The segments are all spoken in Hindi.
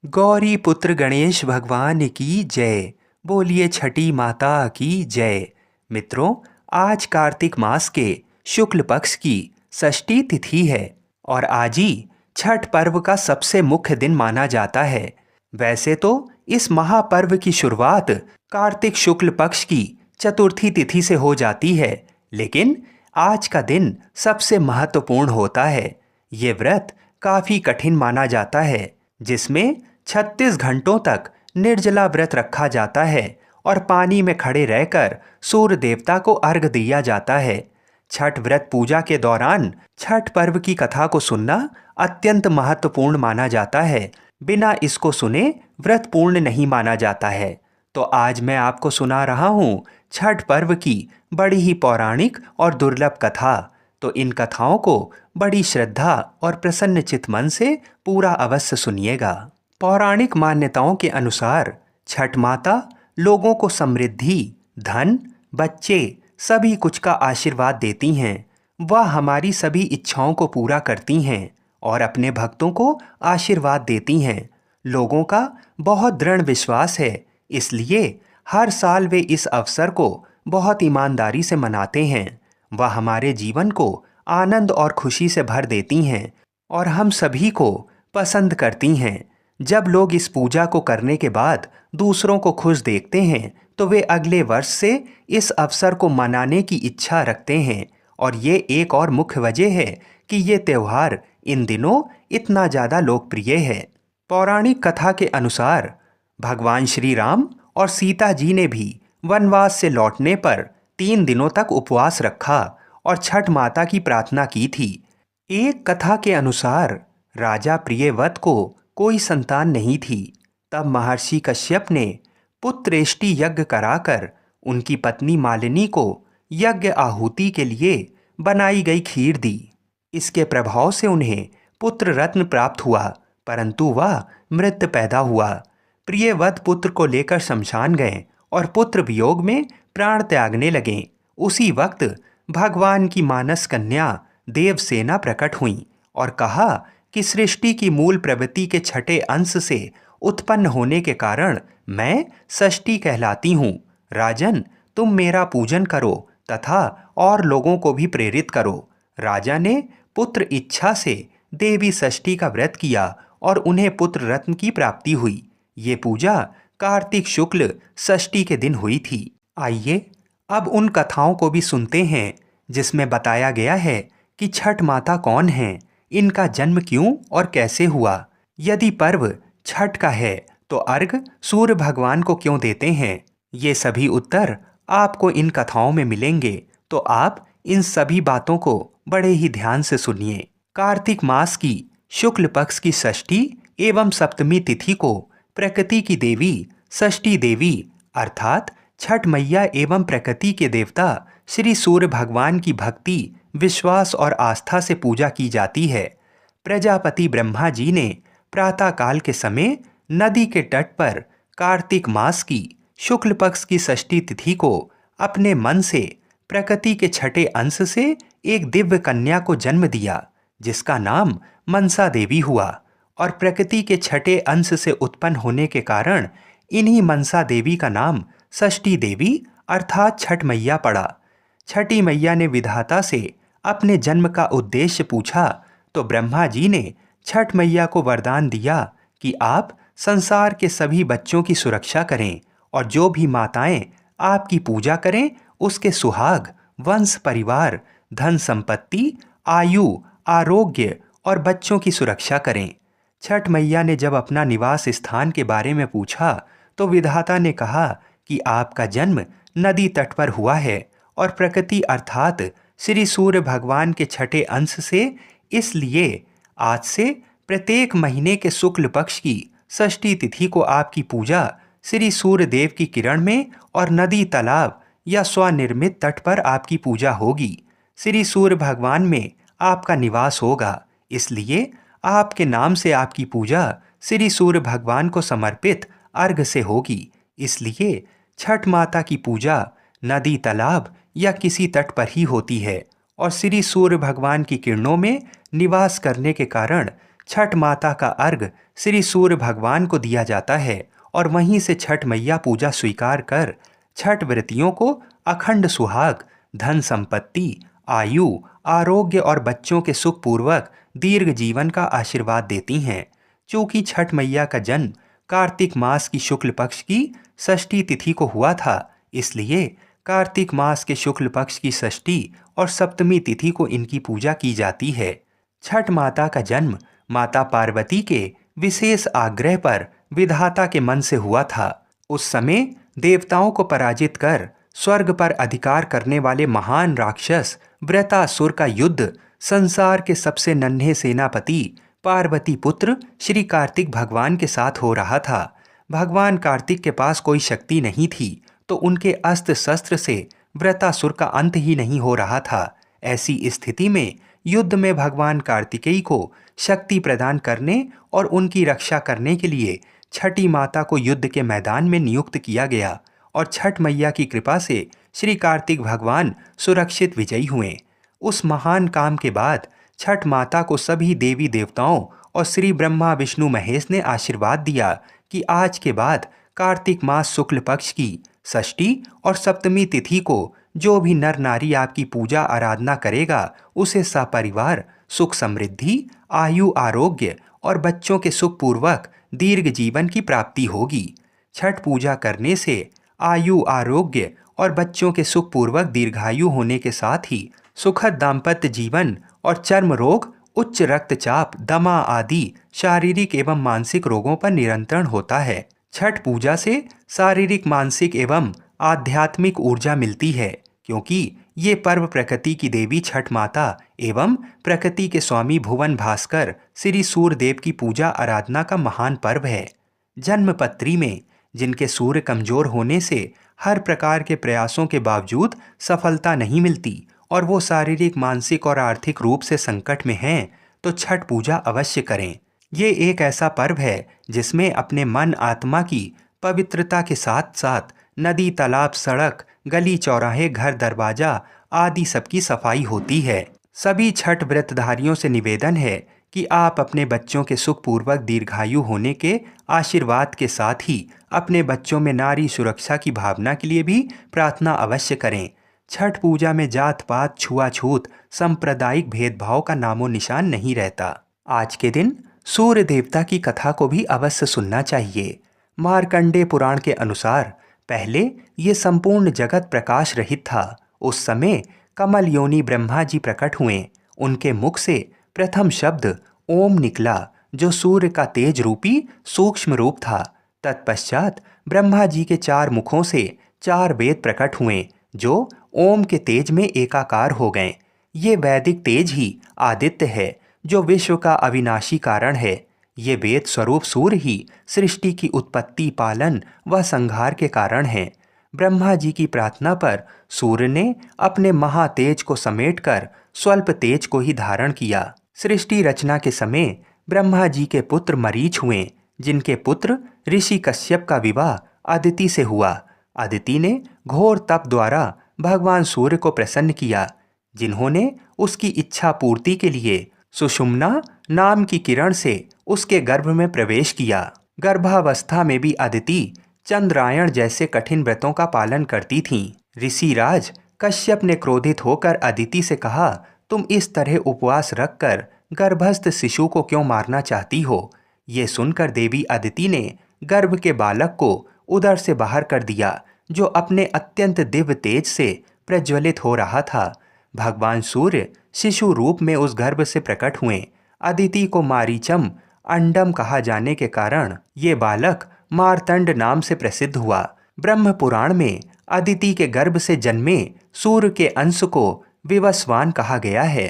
गौरी पुत्र गणेश भगवान की जय। बोलिए छठी माता की जय। मित्रों, आज कार्तिक मास के शुक्ल पक्ष की षष्ठी तिथि है और आज ही छठ पर्व का सबसे मुख्य दिन माना जाता है। वैसे तो इस महापर्व की शुरुआत कार्तिक शुक्ल पक्ष की चतुर्थी तिथि से हो जाती है, लेकिन आज का दिन सबसे महत्वपूर्ण होता है। ये व्रत काफी कठिन माना जाता है, जिसमें 36 घंटों तक निर्जला व्रत रखा जाता है और पानी में खड़े रहकर सूर्य देवता को अर्घ दिया जाता है। छठ व्रत पूजा के दौरान छठ पर्व की कथा को सुनना अत्यंत महत्वपूर्ण माना जाता है। बिना इसको सुने व्रत पूर्ण नहीं माना जाता है। तो आज मैं आपको सुना रहा हूँ छठ पर्व की बड़ी ही पौराणिक और दुर्लभ कथा। तो इन कथाओं को बड़ी श्रद्धा और प्रसन्न चित्त मन से पूरा अवश्य सुनिएगा। पौराणिक मान्यताओं के अनुसार छठ माता लोगों को समृद्धि, धन, बच्चे सभी कुछ का आशीर्वाद देती हैं। वह हमारी सभी इच्छाओं को पूरा करती हैं और अपने भक्तों को आशीर्वाद देती हैं। लोगों का बहुत दृढ़ विश्वास है, इसलिए हर साल वे इस अवसर को बहुत ईमानदारी से मनाते हैं। वह हमारे जीवन को आनंद और खुशी से भर देती हैं और हम सभी को पसंद करती हैं। जब लोग इस पूजा को करने के बाद दूसरों को खुश देखते हैं, तो वे अगले वर्ष से इस अवसर को मनाने की इच्छा रखते हैं। और ये एक और मुख्य वजह है कि ये त्यौहार इन दिनों इतना ज़्यादा लोकप्रिय है। पौराणिक कथा के अनुसार भगवान श्री राम और सीता जी ने भी वनवास से लौटने पर 3 दिनों तक उपवास रखा और छठ माता की प्रार्थना की थी। एक कथा के अनुसार राजा प्रियव्रत को कोई संतान नहीं थी। तब महर्षि कश्यप ने पुत्रेष्टि यज्ञ कराकर उनकी पत्नी मालिनी को यज्ञ आहुति के लिए बनाई गई खीर दी। इसके प्रभाव से उन्हें पुत्र रत्न प्राप्त हुआ, परंतु वह मृत पैदा हुआ। प्रियव्रत पुत्र को लेकर शमशान गए और पुत्र वियोग में प्राण त्यागने लगे। उसी वक्त भगवान की मानस कन्या देवसेना प्रकट हुई और कहा कि सृष्टि की मूल प्रवृत्ति के छठे अंश से उत्पन्न होने के कारण मैं षष्ठी कहलाती हूँ। राजन, तुम मेरा पूजन करो तथा और लोगों को भी प्रेरित करो। राजा ने पुत्र इच्छा से देवी षष्ठी का व्रत किया और उन्हें पुत्र रत्न की प्राप्ति हुई। ये पूजा कार्तिक शुक्ल षष्ठी के दिन हुई थी। आइए अब उन कथाओं को भी सुनते हैं जिसमें बताया गया है कि छठ माता कौन है, इनका जन्म क्यों और कैसे हुआ। यदि पर्व छठ का है तो अर्घ सूर्य भगवान को क्यों देते हैं, ये सभी उत्तर आपको इन कथाओं में मिलेंगे। तो आप इन सभी बातों को बड़े ही ध्यान से सुनिए। कार्तिक मास की शुक्ल पक्ष की षष्ठी एवं सप्तमी तिथि को प्रकृति की देवी षष्ठी देवी अर्थात छठ मैया एवं प्रकृति के देवता श्री सूर्य भगवान की भक्ति, विश्वास और आस्था से पूजा की जाती है। प्रजापति ब्रह्मा जी ने प्रातःकाल के समय नदी के तट पर कार्तिक मास की शुक्ल पक्ष की षष्ठी तिथि को अपने मन से प्रकृति के छठे अंश से एक दिव्य कन्या को जन्म दिया, जिसका नाम मनसा देवी हुआ। और प्रकृति के छठे अंश से उत्पन्न होने के कारण इन्हीं मनसा देवी का नाम षष्ठी देवी अर्थात छठ मैया पड़ा। छठी मैया ने विधाता से अपने जन्म का उद्देश्य पूछा तो ब्रह्मा जी ने छठ मैया को वरदान दिया कि आप संसार के सभी बच्चों की सुरक्षा करें और जो भी माताएं आपकी पूजा करें उसके सुहाग, वंश परिवार, धन संपत्ति, आयु, आरोग्य और बच्चों की सुरक्षा करें। छठ मैया ने जब अपना निवास स्थान के बारे में पूछा तो विधाता ने कहा कि आपका जन्म नदी तट पर हुआ है और प्रकृति अर्थात श्री सूर्य भगवान के छठे अंश से, इसलिए आज से प्रत्येक महीने के शुक्ल पक्ष की षष्ठी तिथि को आपकी पूजा श्री सूर्य देव की किरण में और नदी, तालाब या स्वनिर्मित तट पर आपकी पूजा होगी। श्री सूर्य भगवान में आपका निवास होगा, इसलिए आपके नाम से आपकी पूजा श्री सूर्य भगवान को समर्पित अर्घ से होगी। इसलिए छठ माता की पूजा नदी, तालाब या किसी तट पर ही होती है और श्री सूर्य भगवान की किरणों में निवास करने के कारण छठ माता का अर्घ श्री सूर्य भगवान को दिया जाता है और वहीं से छठ मैया पूजा स्वीकार कर छठ व्रतियों को अखंड सुहाग, धन संपत्ति, आयु, आरोग्य और बच्चों के सुखपूर्वक दीर्घ जीवन का आशीर्वाद देती हैं। चूंकि छठ मैया का जन्म कार्तिक मास की शुक्ल पक्ष की षष्ठी तिथि को हुआ था, इसलिए कार्तिक मास के शुक्ल पक्ष की षष्ठी और सप्तमी तिथि को इनकी पूजा की जाती है। छठ माता का जन्म माता पार्वती के विशेष आग्रह पर विधाता के मन से हुआ था। उस समय देवताओं को पराजित कर स्वर्ग पर अधिकार करने वाले महान राक्षस वृत्रासुर का युद्ध संसार के सबसे नन्हे सेनापति पार्वती पुत्र श्री कार्तिक भगवान के साथ हो रहा था। भगवान कार्तिक के पास कोई शक्ति नहीं थी, तो उनके अस्त्र शस्त्र से वृत्रासुर का अंत ही नहीं हो रहा था। ऐसी स्थिति में युद्ध में भगवान कार्तिकेय को शक्ति प्रदान करने और उनकी रक्षा करने के लिए छठी माता को युद्ध के मैदान में नियुक्त किया गया और छठ मैया की कृपा से श्री कार्तिक भगवान सुरक्षित विजयी हुए। उस महान काम के बाद छठ माता को सभी देवी देवताओं और श्री ब्रह्मा विष्णु महेश ने आशीर्वाद दिया कि आज के बाद कार्तिक मास शुक्ल पक्ष की षष्ठी और सप्तमी तिथि को जो भी नर नारी आपकी पूजा आराधना करेगा उसे सपरिवार सुख समृद्धि, आयु, आरोग्य और बच्चों के सुखपूर्वक दीर्घ जीवन की प्राप्ति होगी। छठ पूजा करने से आयु, आरोग्य और बच्चों के सुखपूर्वक दीर्घायु होने के साथ ही सुखद दाम्पत्य जीवन और चर्म रोग, उच्च रक्तचाप, दमा आदि शारीरिक एवं मानसिक रोगों पर नियंत्रण होता है। छठ पूजा से शारीरिक, मानसिक एवं आध्यात्मिक ऊर्जा मिलती है, क्योंकि ये पर्व प्रकृति की देवी छठ माता एवं प्रकृति के स्वामी भुवन भास्कर श्री सूर्यदेव की पूजा आराधना का महान पर्व है। जन्मपत्री में जिनके सूर्य कमजोर होने से हर प्रकार के प्रयासों के बावजूद सफलता नहीं मिलती और वो शारीरिक, मानसिक और आर्थिक रूप से संकट में हैं, तो छठ पूजा अवश्य करें। ये एक ऐसा पर्व है जिसमें अपने मन आत्मा की पवित्रता के साथ साथ नदी, तालाब, सड़क, गली, चौराहे, घर, दरवाजा आदि सबकी सफाई होती है। सभी छठ व्रतधारियों से निवेदन है कि आप अपने बच्चों के सुखपूर्वक दीर्घायु होने के आशीर्वाद के साथ ही अपने बच्चों में नारी सुरक्षा की भावना के लिए भी प्रार्थना अवश्य करें। छठ पूजा में जात पात, छुआछूत, सांप्रदायिक भेदभाव का नामो निशान नहीं रहता। आज के दिन सूर्य देवता की कथा को भी अवश्य सुनना चाहिए। मार्कंडेय पुराण के अनुसार पहले ये संपूर्ण जगत प्रकाश रहित था। उस समय कमल योनि ब्रह्मा जी प्रकट हुए। उनके मुख से प्रथम शब्द ओम निकला, जो सूर्य का तेज रूपी सूक्ष्म रूप था। तत्पश्चात ब्रह्मा जी के 4 मुखों से 4 वेद प्रकट हुए, जो ओम के तेज में एकाकार हो गए। ये वैदिक तेज ही आदित्य है, जो विश्व का अविनाशी कारण है। ये वेद स्वरूप सूर्य ही सृष्टि की उत्पत्ति, पालन व संहार के कारण हैं। ब्रह्मा जी की प्रार्थना पर सूर्य ने अपने महातेज को समेटकर स्वल्प तेज को ही धारण किया। सृष्टि रचना के समय ब्रह्मा जी के पुत्र मरीच हुए, जिनके पुत्र ऋषि कश्यप का विवाह अदिति से हुआ। अदिति ने घोर तप द्वारा भगवान सूर्य को प्रसन्न किया, जिन्होंने उसकी इच्छा पूर्ति के लिए सुषुम्ना नाम की किरण से उसके गर्भ में प्रवेश किया। गर्भावस्था में भी अदिति चंद्रायण जैसे कठिन व्रतों का पालन करती थीं। ऋषिराज कश्यप ने क्रोधित होकर अदिति से कहा, तुम इस तरह उपवास रखकर गर्भस्थ शिशु को क्यों मारना चाहती हो? ये सुनकर देवी अदिति ने गर्भ के बालक को उदर से बाहर कर दिया, जो अपने अत्यंत दिव्य तेज से प्रज्वलित हो रहा था। भगवान सूर्य शिशु रूप में उस गर्भ से प्रकट हुए। अदिति को मारीचम अंडम कहा जाने के कारण ये बालक मारतंड नाम से प्रसिद्ध हुआ। ब्रह्म पुराण में अदिति के गर्भ से जन्मे सूर्य के अंश को विवस्वान कहा गया है।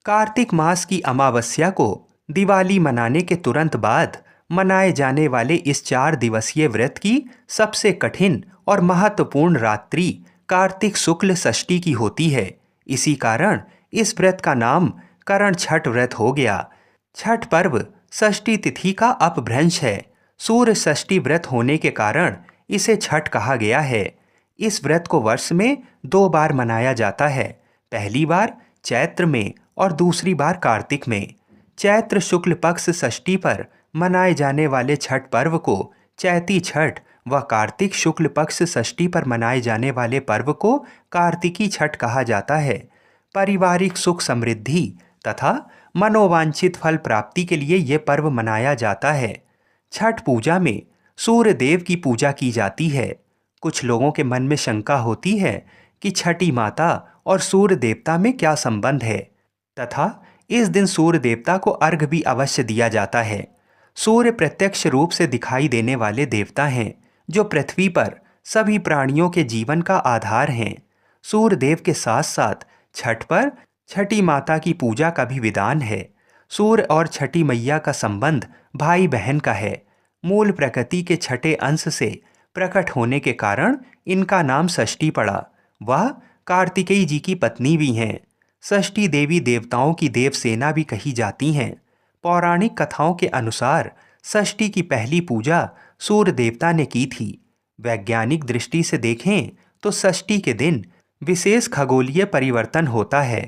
कार्तिक मास की अमावस्या को दिवाली मनाने के तुरंत बाद मनाए जाने वाले इस 4 दिवसीय व्रत की सबसे कठिन और महत्वपूर्ण रात्रि कार्तिक शुक्ल षष्ठी की होती है। इसी कारण इस व्रत का नाम करण छठ व्रत हो गया। छठ पर्व षष्ठी तिथि का अपभ्रंश है। सूर्य षष्ठी व्रत होने के कारण इसे छठ कहा गया है। इस व्रत को वर्ष में 2 बार मनाया जाता है, पहली बार चैत्र में और दूसरी बार कार्तिक में। चैत्र शुक्ल पक्ष षष्ठी पर मनाए जाने वाले छठ पर्व को चैती छठ व कार्तिक शुक्ल पक्ष षष्ठी पर मनाए जाने वाले पर्व को कार्तिकी छठ कहा जाता है। पारिवारिक सुख समृद्धि तथा मनोवांछित फल प्राप्ति के लिए ये पर्व मनाया जाता है। छठ पूजा में सूर्य देव की पूजा की जाती है। कुछ लोगों के मन में शंका होती है कि छठी माता और सूर्य देवता में क्या संबंध है, तथा इस दिन सूर्य देवता को अर्घ भी अवश्य दिया जाता है। सूर्य प्रत्यक्ष रूप से दिखाई देने वाले देवता हैं जो पृथ्वी पर सभी प्राणियों के जीवन का आधार हैं। सूर्य देव के साथ साथ छठ पर छठी माता की पूजा का भी विधान है। सूर्य और छठी मैया का संबंध भाई बहन का है। मूल प्रकृति के छठे अंश से प्रकट होने के कारण इनका नाम षष्ठी पड़ा। वह कार्तिकेय जी की पत्नी भी हैं। षष्ठी देवी देवताओं की देवसेना भी कही जाती हैं। पौराणिक कथाओं के अनुसार षष्ठी की पहली पूजा सूर्य देवता ने की थी। वैज्ञानिक दृष्टि से देखें तो षष्ठी के दिन विशेष खगोलीय परिवर्तन होता है।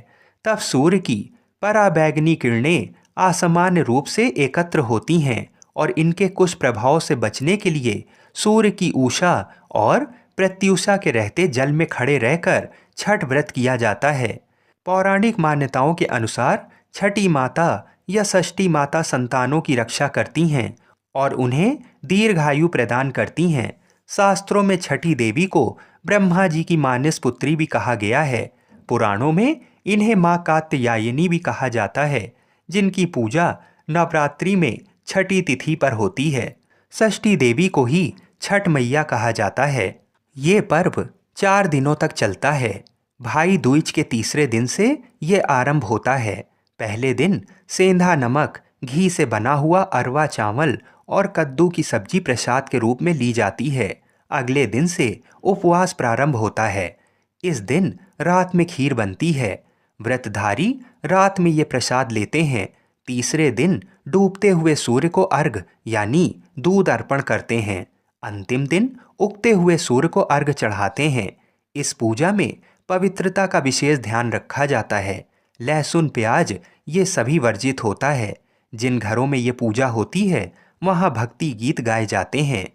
तब सूर्य की पराबैंगनी किरणें असामान्य रूप से एकत्र होती हैं और इनके कुछ प्रभाव से बचने के लिए सूर्य की उषा और प्रत्युषा के रहते जल में खड़े रहकर छठ व्रत किया जाता है। पौराणिक मान्यताओं के अनुसार छठी माता या षष्ठी माता संतानों की रक्षा करती हैं और उन्हें दीर्घायु प्रदान करती हैं। शास्त्रों में छठी देवी को ब्रह्मा जी की मानस पुत्री भी कहा गया है। पुराणों में इन्हें माँ कात्यायनी भी कहा जाता है, जिनकी पूजा नवरात्रि में छठी तिथि पर होती है। षष्ठी देवी को ही छठ मैया कहा जाता है। ये पर्व 4 दिनों तक चलता है। भाई दूज के तीसरे दिन से ये आरंभ होता है। पहले दिन सेंधा नमक घी से बना हुआ अरवा चावल और कद्दू की सब्जी प्रसाद के रूप में ली जाती है। अगले दिन से उपवास प्रारंभ होता है। इस दिन रात में खीर बनती है। व्रतधारी रात में ये प्रसाद लेते हैं। तीसरे दिन डूबते हुए सूर्य को अर्घ यानी दूध अर्पण करते हैं। अंतिम दिन उगते हुए सूर्य को अर्घ चढ़ाते हैं। इस पूजा में पवित्रता का विशेष ध्यान रखा जाता है। लहसुन प्याज ये सभी वर्जित होता है। जिन घरों में ये पूजा होती है वहाँ भक्ति गीत गाए जाते हैं।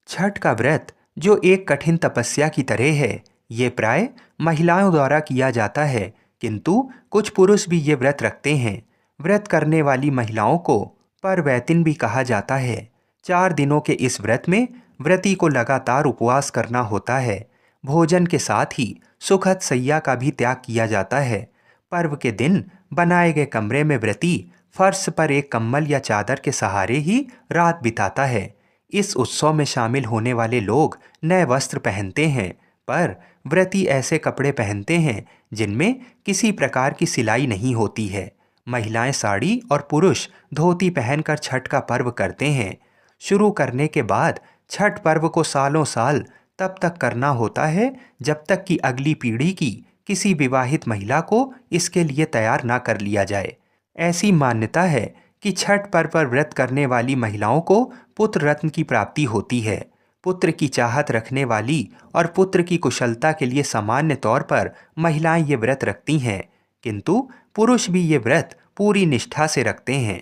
छठ का व्रत जो एक कठिन तपस्या की तरह है, ये प्राय महिलाओं द्वारा किया जाता है, किंतु कुछ पुरुष भी ये व्रत रखते हैं। व्रत करने वाली महिलाओं को परवैतिन भी कहा जाता है। 4 दिनों के इस व्रत में व्रती को लगातार उपवास करना होता है। भोजन के साथ ही सुखद सैया का भी त्याग किया जाता है। पर्व के दिन बनाए गए कमरे में व्रती फर्श पर एक कंबल या चादर के सहारे ही रात बिताता है। इस उत्सव में शामिल होने वाले लोग नए वस्त्र पहनते हैं, पर व्रती ऐसे कपड़े पहनते हैं जिनमें किसी प्रकार की सिलाई नहीं होती है। महिलाएं साड़ी और पुरुष धोती पहनकर छठ का पर्व करते हैं। शुरू करने के बाद छठ पर्व को सालों साल तब तक करना होता है जब तक कि अगली पीढ़ी की किसी विवाहित महिला को इसके लिए तैयार ना कर लिया जाए। ऐसी मान्यता है कि छठ पर्व पर व्रत करने वाली महिलाओं को पुत्र रत्न की प्राप्ति होती है। पुत्र की चाहत रखने वाली और पुत्र की कुशलता के लिए सामान्य तौर पर महिलाएं ये व्रत रखती हैं, किंतु पुरुष भी ये व्रत पूरी निष्ठा से रखते हैं।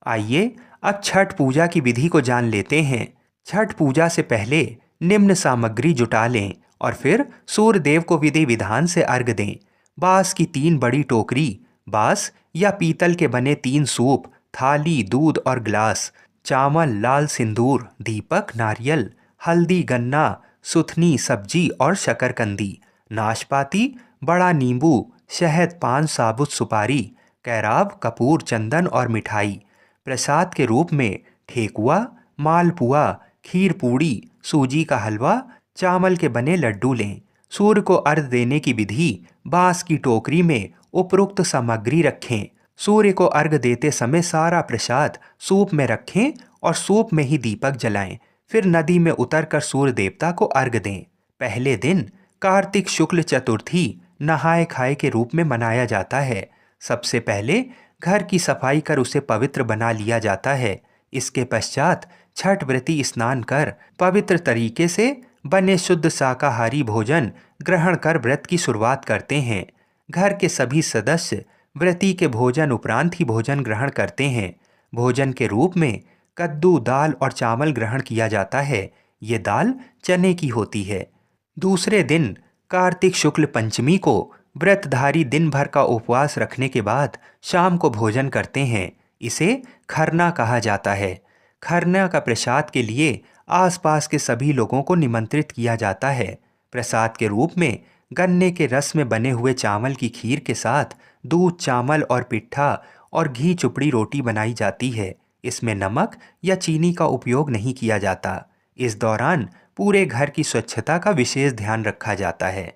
आइए अब छठ पूजा की विधि को जान लेते हैं। छठ पूजा से पहले निम्न सामग्री जुटा लें और फिर सूर्य देव को विधि विधान से अर्घ दें। बांस की 3 बड़ी टोकरी, बांस या पीतल के बने 3 सूप, थाली, दूध और ग्लास, चावल, लाल सिंदूर, दीपक, नारियल, हल्दी, गन्ना, सुथनी, सब्जी और शकरकंदी, नाशपाती, बड़ा नींबू, शहद, पान, साबुत सुपारी, कैराब, कपूर, चंदन और मिठाई। प्रसाद के रूप में ठेकुआ, मालपुआ, खीर पूड़ी, सूजी का हलवा, चावल के बने लड्डू लें। सूर्य को अर्घ देने की विधि: बांस की टोकरी में उपरोक्त सामग्री रखें। सूर्य को अर्घ देते समय सारा प्रसाद सूप में रखें और सूप में ही दीपक जलाएं। फिर नदी में उतरकर सूर्य देवता को अर्घ दें। पहले दिन कार्तिक शुक्ल चतुर्थी नहाए खाए के रूप में मनाया जाता है। सबसे पहले घर की सफाई कर उसे पवित्र बना लिया जाता है। इसके पश्चात छठ व्रती स्नान कर पवित्र तरीके से बने शुद्ध शाकाहारी भोजन ग्रहण कर व्रत की शुरुआत करते हैं। घर के सभी सदस्य व्रती के भोजन उपरांत ही भोजन ग्रहण करते हैं। भोजन के रूप में कद्दू, दाल और चावल ग्रहण किया जाता है। ये दाल चने की होती है। दूसरे दिन कार्तिक शुक्ल पंचमी को व्रतधारी दिन भर का उपवास रखने के बाद शाम को भोजन करते हैं। इसे खरना कहा जाता है। खरना का प्रसाद के लिए आसपास के सभी लोगों को निमंत्रित किया जाता है। प्रसाद के रूप में गन्ने के रस में बने हुए चावल की खीर के साथ दूध, चावल और पिट्ठा और घी चुपड़ी रोटी बनाई जाती है। इसमें नमक या चीनी का उपयोग नहीं किया जाता। इस दौरान पूरे घर की स्वच्छता का विशेष ध्यान रखा जाता है।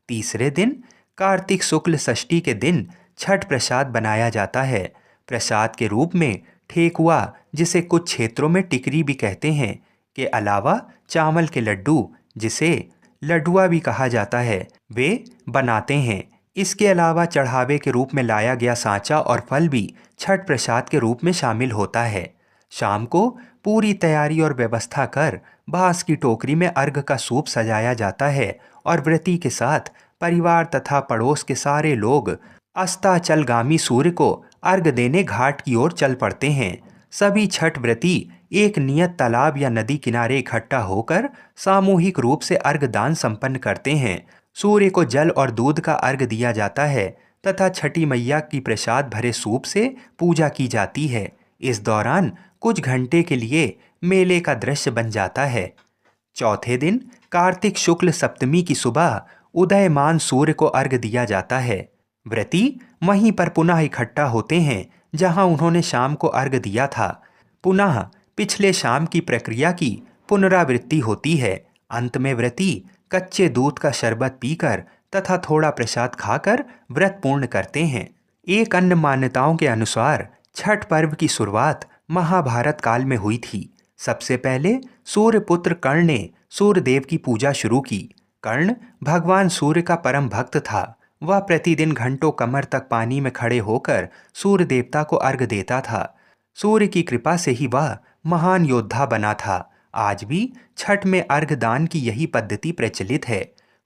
तीसरे दिन कार्तिक शुक्ल षष्ठी के दिन छठ प्रसाद बनाया जाता है। प्रसाद के रूप में ठेकुआ, जिसे कुछ क्षेत्रों में टिकरी भी कहते हैं, के अलावा चावल के लड्डू, जिसे लडुआ भी कहा जाता है, वे बनाते हैं। इसके अलावा चढ़ावे के रूप में लाया गया सांचा और फल भी छठ प्रसाद के रूप में शामिल होता है। शाम को पूरी तैयारी और व्यवस्था कर बांस की टोकरी में अर्घ का सूप सजाया जाता है और व्रती के साथ परिवार तथा पड़ोस के सारे लोग अस्ताचलगामी सूर्य को अर्घ देने घाट की ओर चल पड़ते हैं। सभी छठ व्रती एक नियत तालाब या नदी किनारे इकट्ठा होकर सामूहिक रूप से अर्घ दान संपन्न करते हैं। सूर्य को जल और दूध का अर्घ दिया जाता है तथा छठी मैया की प्रसाद भरे सूप से पूजा की जाती है। इस दौरान कुछ घंटे के लिए मेले का दृश्य बन जाता है। चौथे दिन कार्तिक शुक्ल सप्तमी की सुबह उदयमान सूर्य को अर्घ दिया जाता है। व्रती वहीं पर पुनः इकट्ठा होते हैं जहां उन्होंने शाम को अर्घ दिया था। पुनः पिछले शाम की प्रक्रिया की पुनरावृत्ति होती है। अंत में व्रती कच्चे दूध का शरबत पीकर तथा थोड़ा प्रसाद खाकर व्रत पूर्ण करते हैं। एक अन्य मान्यताओं के अनुसार छठ पर्व की शुरुआत महाभारत काल में हुई थी। सबसे पहले सूर्यपुत्र कर्ण ने सूर्यदेव की पूजा शुरू की। कर्ण भगवान सूर्य का परम भक्त था। वह प्रतिदिन घंटों कमर तक पानी में खड़े होकर सूर्य देवता को अर्घ देता था। सूर्य की कृपा से ही वह महान योद्धा बना था। आज भी छठ में अर्घ दान की यही पद्धति प्रचलित है।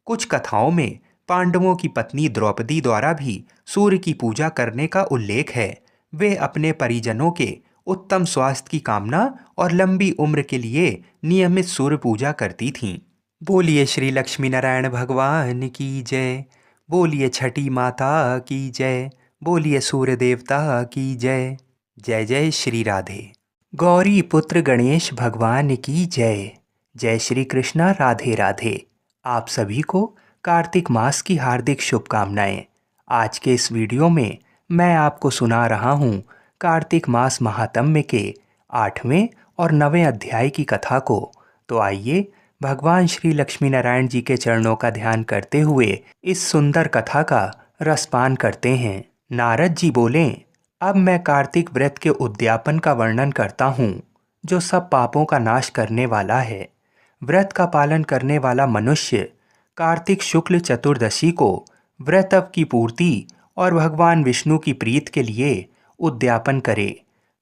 कुछ कथाओं में पांडवों की पत्नी द्रौपदी द्वारा भी सूर्य की पूजा करने का उल्लेख है। वे अपने परिजनों के उत्तम स्वास्थ्य की कामना और लंबी उम्र के लिए नियमित सूर्य पूजा करती थीं। बोलिए श्री लक्ष्मी नारायण भगवान की जय। बोलिए छठी माता की जय। बोलिए सूर्य देवता की जय। जय जय श्री राधे। गौरी पुत्र गणेश भगवान की जय। जय श्री कृष्णा। राधे राधे। आप सभी को कार्तिक मास की हार्दिक शुभकामनाएं। आज के इस वीडियो में मैं आपको सुना रहा हूँ कार्तिक मास महात्म्य के 8वें और 9वें अध्याय की कथा को। तो आइए भगवान श्री लक्ष्मी नारायण जी के चरणों का ध्यान करते हुए इस सुंदर कथा का रसपान करते हैं। नारद जी बोले, अब मैं कार्तिक व्रत के उद्यापन का वर्णन करता हूँ, जो सब पापों का नाश करने वाला है। व्रत का पालन करने वाला मनुष्य कार्तिक शुक्ल चतुर्दशी को व्रत की पूर्ति और भगवान विष्णु की प्रीत के लिए उद्यापन करे।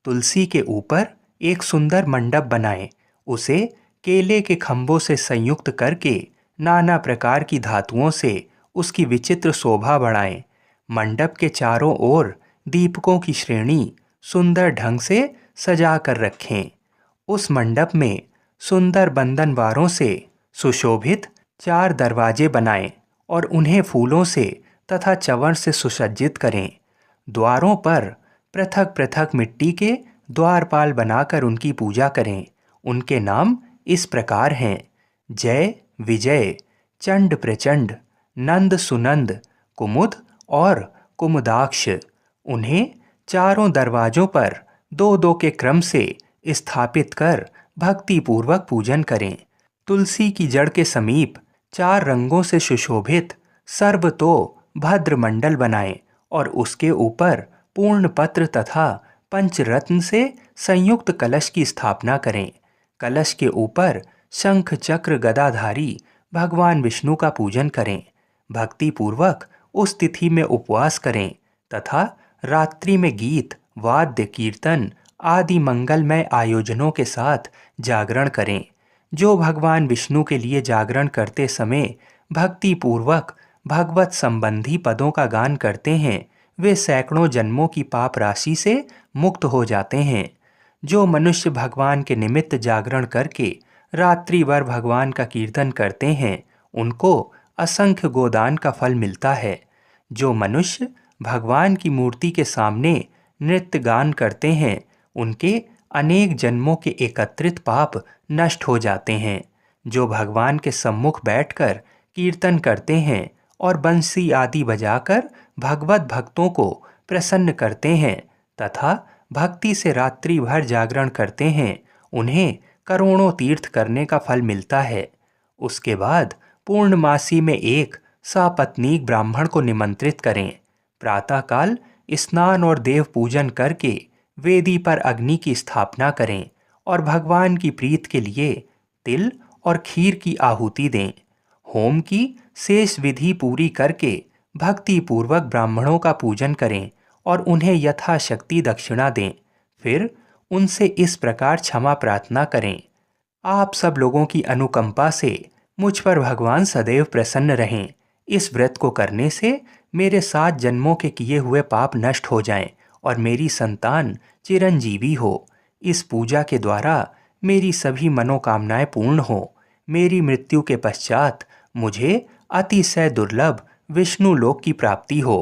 तुलसी के ऊपर एक सुंदर मंडप बनाए। उसे केले के खंभों से संयुक्त करके नाना प्रकार की धातुओं से उसकी विचित्र शोभा बढ़ाएं। मंडप के चारों ओर दीपकों की श्रेणी सुंदर ढंग से सजा कर रखें। उस मंडप में सुंदर बंधनवारों से सुशोभित 4 दरवाजे बनाएं और उन्हें फूलों से तथा चंवर से सुसज्जित करें। द्वारों पर पृथक पृथक मिट्टी के द्वारपाल बनाकर उनकी पूजा करें। उनके नाम इस प्रकार हैं: जय, विजय, चंड प्रचंड, नंद सुनंद, कुमुद और कुमुदाक्ष। उन्हें चारों दरवाजों पर 2-2 के क्रम से स्थापित कर भक्ति पूर्वक पूजन करें। तुलसी की जड़ के समीप 4 रंगों से सुशोभित सर्वतो भद्र मंडल बनाएं और उसके ऊपर पूर्ण पत्र तथा पंचरत्न से संयुक्त कलश की स्थापना करें। कलश के ऊपर शंख चक्र गदाधारी भगवान विष्णु का पूजन करें। भक्ति पूर्वक उस तिथि में उपवास करें तथा रात्रि में गीत, वाद्य, कीर्तन आदि मंगलमय आयोजनों के साथ जागरण करें। जो भगवान विष्णु के लिए जागरण करते समय भक्ति पूर्वक भगवत संबंधी पदों का गान करते हैं, वे सैकड़ों जन्मों की पाप राशि से मुक्त हो जाते हैं। जो मनुष्य भगवान के निमित्त जागरण करके रात्रि भर भगवान का कीर्तन करते हैं, उनको असंख्य गोदान का फल मिलता है। जो मनुष्य भगवान की मूर्ति के सामने नृत्य गान करते हैं, उनके अनेक जन्मों के एकत्रित पाप नष्ट हो जाते हैं। जो भगवान के सम्मुख बैठकर कीर्तन करते हैं और बंसी आदि बजाकर भगवत भक्तों को प्रसन्न करते हैं तथा भक्ति से रात्रि भर जागरण करते हैं, उन्हें करोड़ों तीर्थ करने का फल मिलता है। उसके बाद पूर्णमासी में एक सपत्नीक ब्राह्मण को निमंत्रित करें। प्रातःकाल स्नान और देव पूजन करके वेदी पर अग्नि की स्थापना करें और भगवान की प्रीत के लिए तिल और खीर की आहुति दें। होम की शेष विधि पूरी करके भक्ति पूर्वक ब्राह्मणों का पूजन करें और उन्हें यथाशक्ति दक्षिणा दें। फिर उनसे इस प्रकार क्षमा प्रार्थना करें, आप सब लोगों की अनुकंपा से मुझ पर भगवान सदैव प्रसन्न रहें। इस व्रत को करने से मेरे 7 जन्मों के किए हुए पाप नष्ट हो जाएं और मेरी संतान चिरंजीवी हो। इस पूजा के द्वारा मेरी सभी मनोकामनाएं पूर्ण हो। मेरी मृत्यु के पश्चात मुझे अतिशय दुर्लभ विष्णु लोक की प्राप्ति हो।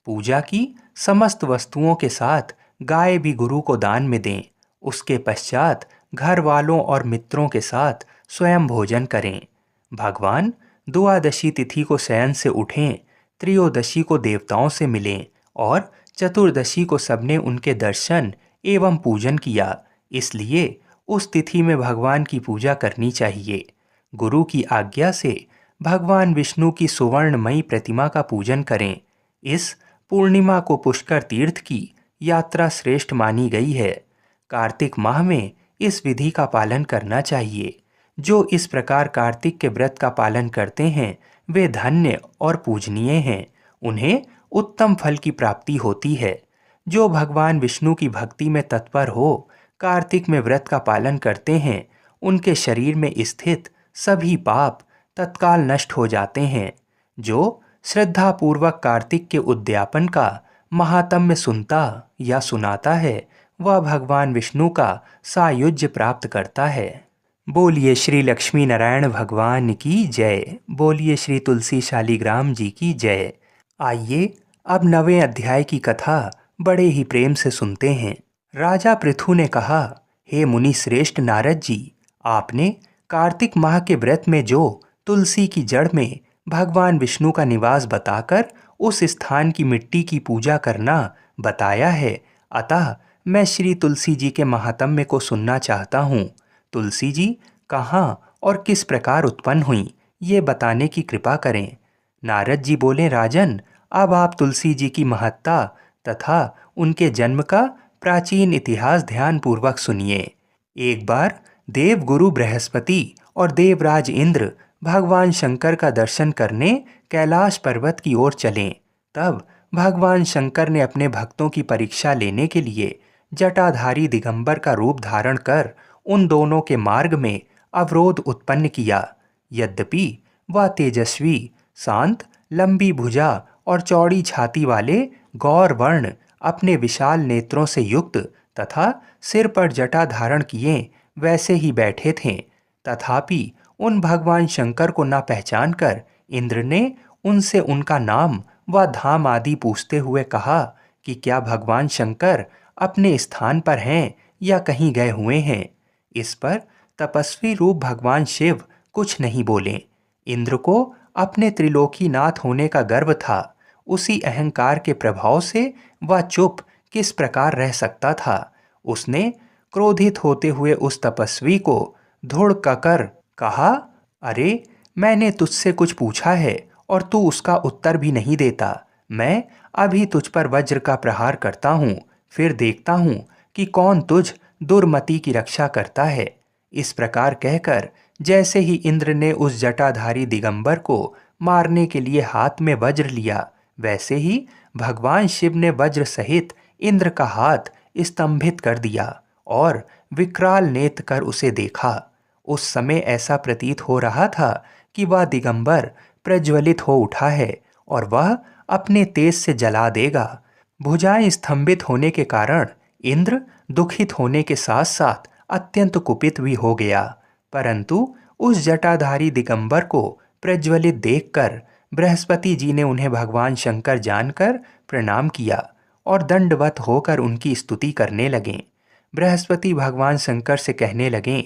पूजा की समस्त वस्तुओं के साथ गाय भी गुरु को दान में दें। उसके पश्चात घर वालों और मित्रों के साथ स्वयं भोजन करें। भगवान द्वादशी तिथि को शयन से उठें, त्रयोदशी को देवताओं से मिलें और चतुर्दशी को सबने उनके दर्शन एवं पूजन किया। इसलिए उस तिथि में भगवान की पूजा करनी चाहिए। गुरु की आज्ञा से भगवान विष्णु की सुवर्णमयी प्रतिमा का पूजन करें। इस पूर्णिमा को पुष्कर तीर्थ की यात्रा श्रेष्ठ मानी गई है। कार्तिक माह में इस विधि का पालन करना चाहिए। जो इस प्रकार कार्तिक के व्रत का पालन करते हैं, वे धन्य और पूजनीय हैं। उन्हें उत्तम फल की प्राप्ति होती है। जो भगवान विष्णु की भक्ति में तत्पर हो, कार्तिक में व्रत का पालन करते हैं, उनके शरीर में स्थित सभी पाप तत्काल नष्ट हो जाते हैं। जो श्रद्धापूर्वक कार्तिक के उद्यापन का महात्म्य सुनता या सुनाता है, वह भगवान विष्णु का सायुज्य प्राप्त करता है। बोलिए श्री लक्ष्मी नारायण भगवान की जय। बोलिए श्री तुलसी शालिग्राम जी की जय। आइए अब 9वें अध्याय की कथा बड़े ही प्रेम से सुनते हैं। राजा पृथु ने कहा, हे मुनि श्रेष्ठ नारद जी, आपने कार्तिक माह के व्रत में जो तुलसी की जड़ में भगवान विष्णु का निवास बताकर उस स्थान की मिट्टी की पूजा करना बताया है, अतः मैं श्री तुलसी जी के महात्म्य को सुनना चाहता हूँ। तुलसी जी कहाँ और किस प्रकार उत्पन्न हुई, ये बताने की कृपा करें। नारद जी बोले, राजन, अब आप तुलसी जी की महत्ता तथा उनके जन्म का प्राचीन इतिहास ध्यानपूर्वक सुनिए। एक बार देव गुरु बृहस्पति और देवराज इंद्र भगवान शंकर का दर्शन करने कैलाश पर्वत की ओर चले। तब भगवान शंकर ने अपने भक्तों की परीक्षा लेने के लिए जटाधारी दिगंबर का रूप धारण कर उन दोनों के मार्ग में अवरोध उत्पन्न किया। यद्यपि वह तेजस्वी, शांत, लंबी भुजा और चौड़ी छाती वाले गौर वर्ण अपने विशाल नेत्रों से युक्त तथा सिर पर जटा धारण किए वैसे ही बैठे थे, तथापि उन भगवान शंकर को न पहचान कर इंद्र ने उनसे उनका नाम व धाम आदि पूछते हुए कहा कि क्या भगवान शंकर अपने स्थान पर हैं या कहीं गए हुए हैं। इस पर तपस्वी रूप भगवान शिव कुछ नहीं बोले। इंद्र को अपने त्रिलोकीनाथ होने का गर्व था। उसी अहंकार के प्रभाव से वह चुप किस प्रकार रह सकता था। उसने क्रोधित होते हुए उस तपस्वी को धुड़ककर कहा, अरे, मैंने तुझसे कुछ पूछा है और तू उसका उत्तर भी नहीं देता। मैं अभी तुझ पर वज्र का प्रहार करता हूँ, फिर देखता हूँ कि कौन तुझ दुर्मति की रक्षा करता है। इस प्रकार कहकर जैसे ही इंद्र ने उस जटाधारी दिगंबर को मारने के लिए हाथ में वज्र लिया, वैसे ही भगवान शिव ने वज्र सहित इंद्र का हाथ स्तंभित कर दिया और विकराल नेत्र कर उसे देखा। उस समय ऐसा प्रतीत हो रहा था कि वह दिगंबर प्रज्वलित हो उठा है और वह अपने तेज से जला देगा। भुजाएं स्तंभित होने के कारण इंद्र दुखित होने के साथ साथ अत्यंत कुपित भी हो गया। परंतु उस जटाधारी दिगंबर को प्रज्वलित देखकर बृहस्पति जी ने उन्हें भगवान शंकर जानकर प्रणाम किया और दंडवत होकर उनकी स्तुति करने लगे। बृहस्पति भगवान शंकर से कहने लगे,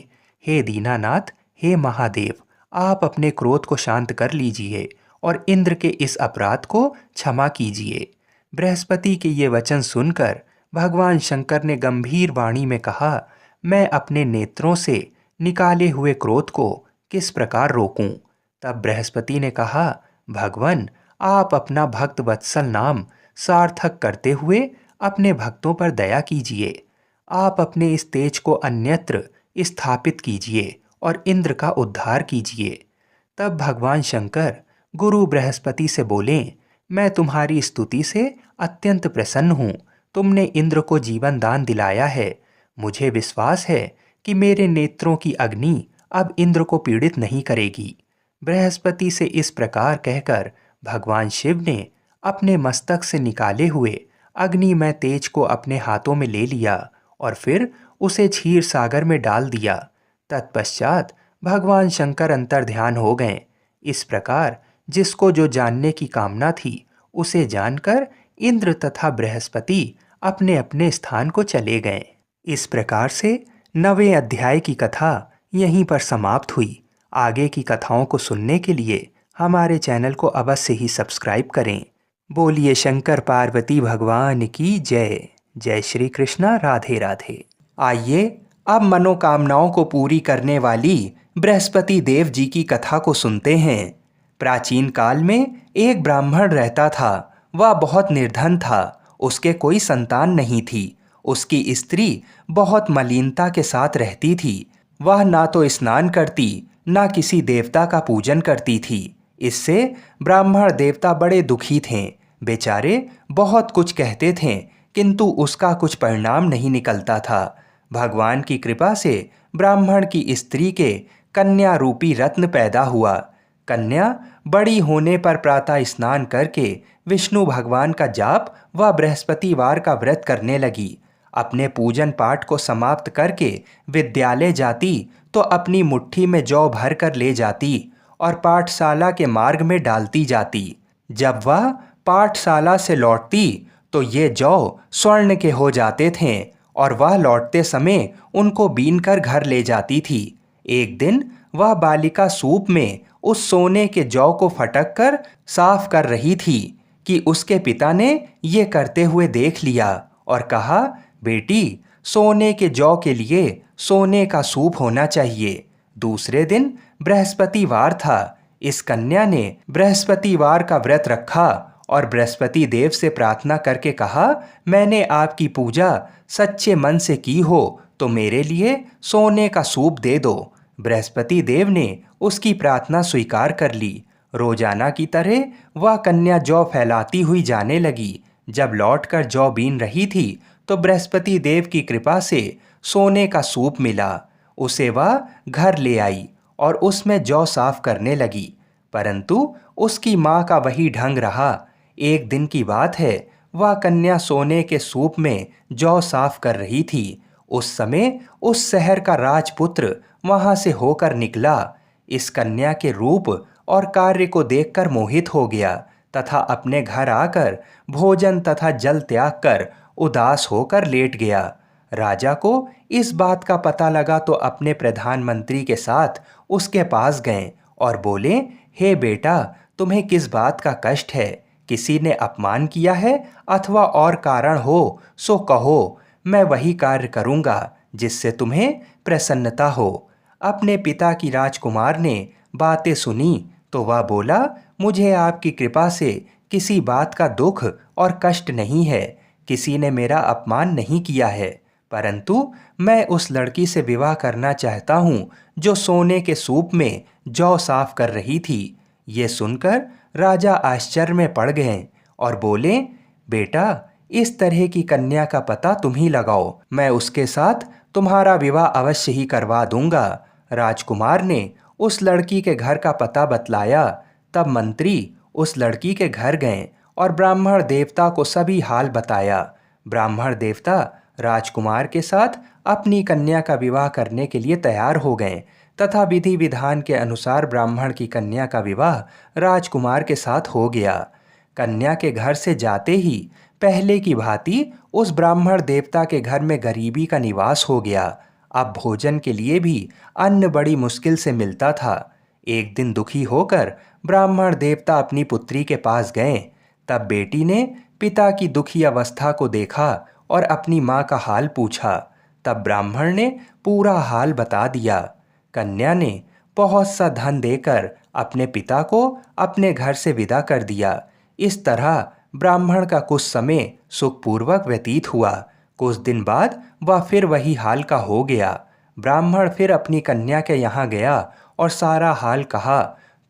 हे दीनानाथ, हे महादेव, आप अपने क्रोध को शांत कर लीजिए और इंद्र के इस अपराध को क्षमा कीजिए। बृहस्पति के ये वचन सुनकर भगवान शंकर ने गंभीर वाणी में कहा, मैं अपने नेत्रों से निकाले हुए क्रोध को किस प्रकार रोकूं? तब बृहस्पति ने कहा, भगवान, आप अपना भक्त वत्सल नाम सार्थक करते हुए अपने भक्तों पर दया कीजिए। आप अपने इस तेज को अन्यत्र स्थापित कीजिए और इंद्र का उद्धार कीजिए। तब भगवान शंकर गुरु बृहस्पति से बोले, मैं तुम्हारी स्तुति से अत्यंत प्रसन्न हूँ। तुमने इंद्र को जीवन दान दिलाया है। मुझे विश्वास है कि मेरे नेत्रों की अग्नि अब इंद्र को पीड़ित नहीं करेगी। बृहस्पति से इस प्रकार कहकर भगवान शिव ने अपने मस्तक से निकाले हुए अग्निमय तेज को अपने हाथों में ले लिया और फिर उसे क्षीर सागर में डाल दिया। तत्पश्चात भगवान शंकर अंतर्ध्यान हो गए। इस प्रकार जिसको जो जानने की कामना थी उसे जानकर इंद्र तथा बृहस्पति अपने अपने स्थान को चले गए। इस प्रकार से 9वें अध्याय की कथा यहीं पर समाप्त हुई। आगे की कथाओं को सुनने के लिए हमारे चैनल को अवश्य ही सब्सक्राइब करें। बोलिए शंकर पार्वती भगवान की जय। जय श्री कृष्णा, राधे राधे। आइए अब मनोकामनाओं को पूरी करने वाली बृहस्पति देव जी की कथा को सुनते हैं। प्राचीन काल में एक ब्राह्मण रहता था। वह बहुत निर्धन था। उसके कोई संतान नहीं थी। उसकी स्त्री बहुत मलिनता के साथ रहती थी। वह ना तो स्नान करती, ना किसी देवता का पूजन करती थी। इससे ब्राह्मण देवता बड़े दुखी थे। बेचारे बहुत कुछ कहते थे, किंतु उसका कुछ परिणाम नहीं निकलता था। भगवान की कृपा से ब्राह्मण की स्त्री के कन्या रूपी रत्न पैदा हुआ। कन्या बड़ी होने पर प्रातः स्नान करके विष्णु भगवान का जाप व बृहस्पतिवार का व्रत करने लगी। अपने पूजन पाठ को समाप्त करके विद्यालय जाती तो अपनी मुट्ठी में जौ भर कर ले जाती और पाठशाला के मार्ग में डालती जाती। जब वह पाठशाला से लौटती तो ये जौ स्वर्ण के हो जाते थे और वह लौटते समय उनको बीन कर घर ले जाती थी। एक दिन वह बालिका सूप में उस सोने के जौ को फटक कर साफ कर रही थी कि उसके पिता ने ये करते हुए देख लिया और कहा, बेटी, सोने के जौ के लिए सोने का सूप होना चाहिए। दूसरे दिन बृहस्पतिवार था। इस कन्या ने बृहस्पतिवार का व्रत रखा और बृहस्पति देव से प्रार्थना करके कहा, मैंने आपकी पूजा सच्चे मन से की हो तो मेरे लिए सोने का सूप दे दो। बृहस्पति देव ने उसकी प्रार्थना स्वीकार कर ली। रोजाना की तरह वह कन्या जौ फैलाती हुई जाने लगी। जब लौटकर जौ बीन रही थी तो बृहस्पति देव की कृपा से सोने का सूप मिला। उसे वह घर ले आई और उसमें जौ साफ करने लगी, परंतु उसकी माँ का वही ढंग रहा। एक दिन की बात है, वह कन्या सोने के सूप में जौ साफ कर रही थी। उस समय उस शहर का राजपुत्र वहां से होकर निकला। इस कन्या के रूप और कार्य को देखकर मोहित हो गया तथा अपने घर आकर भोजन तथा जल त्याग कर उदास होकर लेट गया। राजा को इस बात का पता लगा तो अपने प्रधानमंत्री के साथ उसके पास गए और बोले, हे बेटा, तुम्हें किस बात का कष्ट है? किसी ने अपमान किया है अथवा और कारण हो सो कहो, मैं वही कार्य करूँगा जिससे तुम्हें प्रसन्नता हो। अपने पिता की राजकुमार ने बातें सुनी तो वह बोला, मुझे आपकी कृपा से किसी बात का दुख और कष्ट नहीं है। किसी ने मेरा अपमान नहीं किया है, परंतु मैं उस लड़की से विवाह करना चाहता हूँ जो सोने के सूप में जौ साफ कर रही थी। ये सुनकर राजा आश्चर्य में पड़ गए और बोले, बेटा, इस तरह की कन्या का पता तुम ही लगाओ, मैं उसके साथ तुम्हारा विवाह अवश्य ही करवा दूंगा। राजकुमार ने उस लड़की के घर का पता बतलाया। तब मंत्री उस लड़की के घर गए और ब्राह्मण देवता को सभी हाल बताया। ब्राह्मण देवता राजकुमार के साथ अपनी कन्या का विवाह करने के लिए तैयार हो गए तथा विधि विधान के अनुसार ब्राह्मण की कन्या का विवाह राजकुमार के साथ हो गया। कन्या के घर से जाते ही पहले की भांति उस ब्राह्मण देवता के घर में गरीबी का निवास हो गया। अब भोजन के लिए भी अन्न बड़ी मुश्किल से मिलता था। एक दिन दुखी होकर ब्राह्मण देवता अपनी पुत्री के पास गए। तब बेटी ने पिता की दुखी अवस्था को देखा और अपनी माँ का हाल पूछा। तब ब्राह्मण ने पूरा हाल बता दिया। कन्या ने बहुत सा धन देकर अपने पिता को अपने घर से विदा कर दिया। इस तरह ब्राह्मण का कुछ समय सुखपूर्वक व्यतीत हुआ। कुछ दिन बाद वह फिर वही हाल का हो गया। ब्राह्मण फिर अपनी कन्या के यहाँ गया और सारा हाल कहा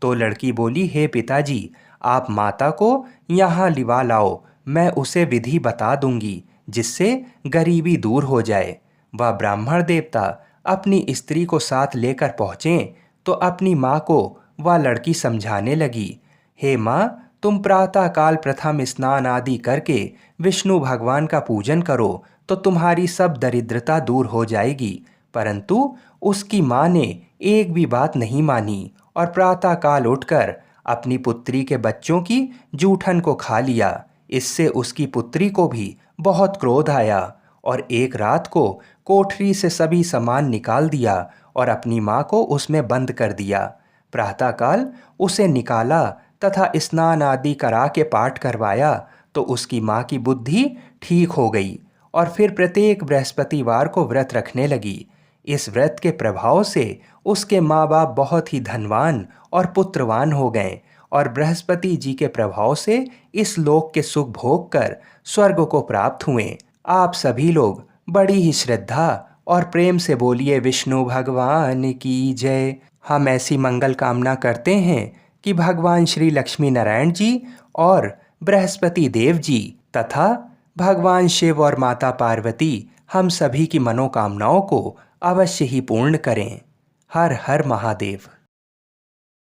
तो लड़की बोली, हे पिताजी, आप माता को यहाँ लिवा लाओ, मैं उसे विधि बता दूंगी जिससे गरीबी दूर हो जाए। वह ब्राह्मण देवता अपनी स्त्री को साथ लेकर पहुँचे तो अपनी माँ को वह लड़की समझाने लगी, हे माँ, तुम प्रातः काल प्रथम स्नान आदि करके विष्णु भगवान का पूजन करो तो तुम्हारी सब दरिद्रता दूर हो जाएगी। परंतु उसकी माँ ने एक भी बात नहीं मानी और प्रातः काल उठकर अपनी पुत्री के बच्चों की जूठन को खा लिया। इससे उसकी पुत्री को भी बहुत क्रोध आया और एक रात को कोठरी से सभी सामान निकाल दिया और अपनी माँ को उसमें बंद कर दिया। प्रातःकाल उसे निकाला तथा स्नान आदि करा के पाठ करवाया तो उसकी माँ की बुद्धि ठीक हो गई और फिर प्रत्येक बृहस्पतिवार को व्रत रखने लगी। इस व्रत के प्रभाव से उसके माँ बाप बहुत ही धनवान और पुत्रवान हो गए और बृहस्पति जी के प्रभाव से इस लोक के सुख भोग कर स्वर्ग को प्राप्त हुए। आप सभी लोग बड़ी ही श्रद्धा और प्रेम से बोलिए विष्णु भगवान की जय। हम ऐसी मंगल कामना करते हैं कि भगवान श्री लक्ष्मी नारायण जी और बृहस्पति देव जी तथा भगवान शिव और माता पार्वती हम सभी की मनोकामनाओं को अवश्य ही पूर्ण करें। हर हर महादेव।